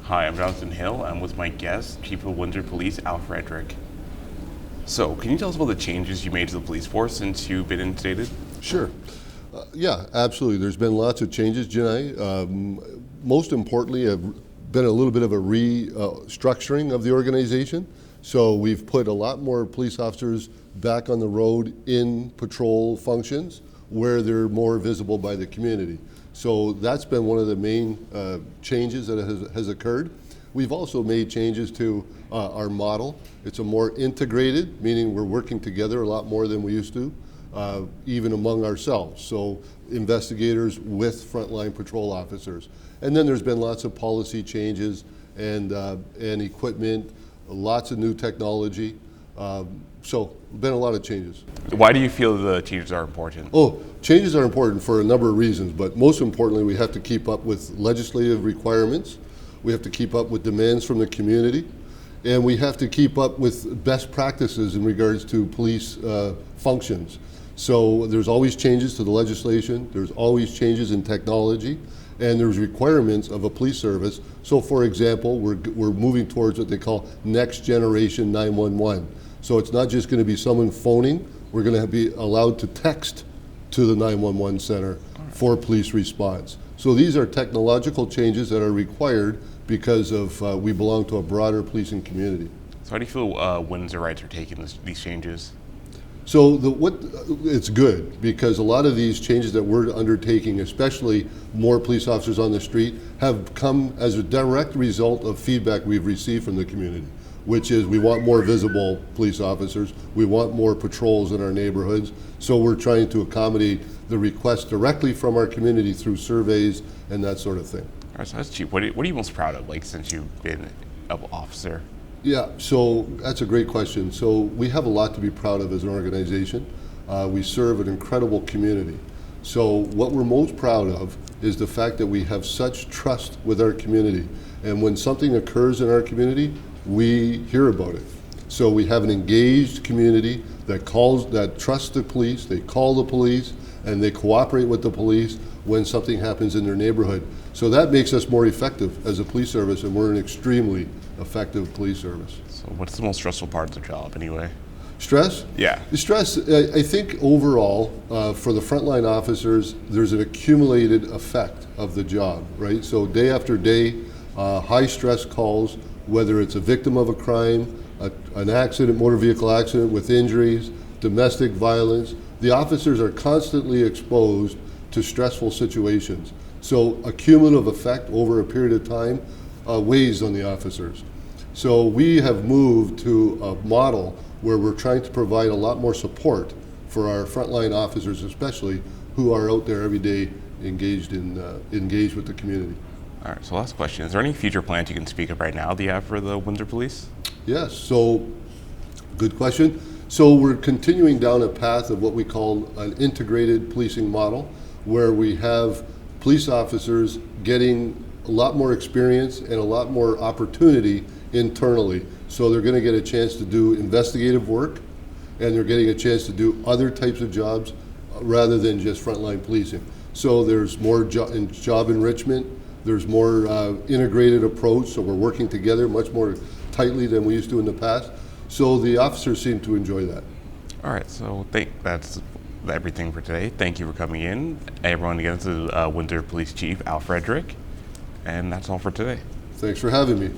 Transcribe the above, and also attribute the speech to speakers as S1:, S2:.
S1: Hi, I'm Jani Linton-Hill. I'm with my guest, Chief of Windsor Police, Frederick. So, can you tell us about the changes you made to the police force since you've been instated?
S2: Sure. Yeah, absolutely. There's been lots of changes, Jani. Most importantly, have been a little bit of a restructuring of the organization. So we've put a lot more police officers back on the road in patrol functions where they're more visible by the community. So that's been one of the main changes that has occurred. We've also made changes to our model. It's a more integrated, meaning we're working together a lot more than we used to, even among ourselves. So investigators with frontline patrol officers. And then there's been lots of policy changes and equipment, lots of new technology. So been a lot of changes.
S1: Why do you feel the changes are important?
S2: Oh, changes are important for a number of reasons, but most importantly, we have to keep up with legislative requirements. We have to keep up with demands from the community, and we have to keep up with best practices in regards to police functions. So there's always changes to the legislation, there's always changes in technology, and there's requirements of a police service. So for example, we're moving towards what they call next generation 911. So it's not just going to be someone phoning, we're going to be allowed to text to the 911 center for police response. So these are technological changes that are required because of we belong to a broader policing community.
S1: So how do you feel Windsorites are taking these changes?
S2: So it's good because a lot of these changes that we're undertaking, especially more police officers on the street, have come as a direct result of feedback we've received from the community, which is we want more visible police officers, we want more patrols in our neighborhoods, so we're trying to accommodate the requests directly from our community through surveys and that sort of thing.
S1: All right, so that's Chief. What are you most proud of, since you've been an officer?
S2: Yeah, so that's a great question. So we have a lot to be proud of as an organization. We serve an incredible community. So what we're most proud of is the fact that we have such trust with our community. And when something occurs in our community, we hear about it. So we have an engaged community that trusts the police, they call the police, and they cooperate with the police when something happens in their neighborhood. So that makes us more effective as a police service, and we're an extremely effective police service.
S1: So what's the most stressful part of the job anyway?
S2: Stress?
S1: Yeah.
S2: The stress, I think overall, for the frontline officers, there's an accumulated effect of the job, right? So day after day, high stress calls, whether it's a victim of a crime, an accident, motor vehicle accident with injuries, domestic violence, the officers are constantly exposed to stressful situations. So a cumulative effect over a period of time weighs on the officers. So we have moved to a model where we're trying to provide a lot more support for our frontline officers, especially who are out there every day engaged with the community.
S1: All right, so last question. Is there any future plans you can speak of right now that you have for the Windsor Police?
S2: Yes, so good question. So we're continuing down a path of what we call an integrated policing model, where we have police officers getting a lot more experience and a lot more opportunity internally. So they're going to get a chance to do investigative work, and they're getting a chance to do other types of jobs rather than just frontline policing. So there's more job enrichment, there's more integrated approach, so we're working together much more tightly than we used to in the past. So the officers seem to enjoy that.
S1: All right, so that's everything for today. Thank you for coming in. Everyone, again, this is Windsor Police Chief Frederick, and that's all for today.
S2: Thanks for having me.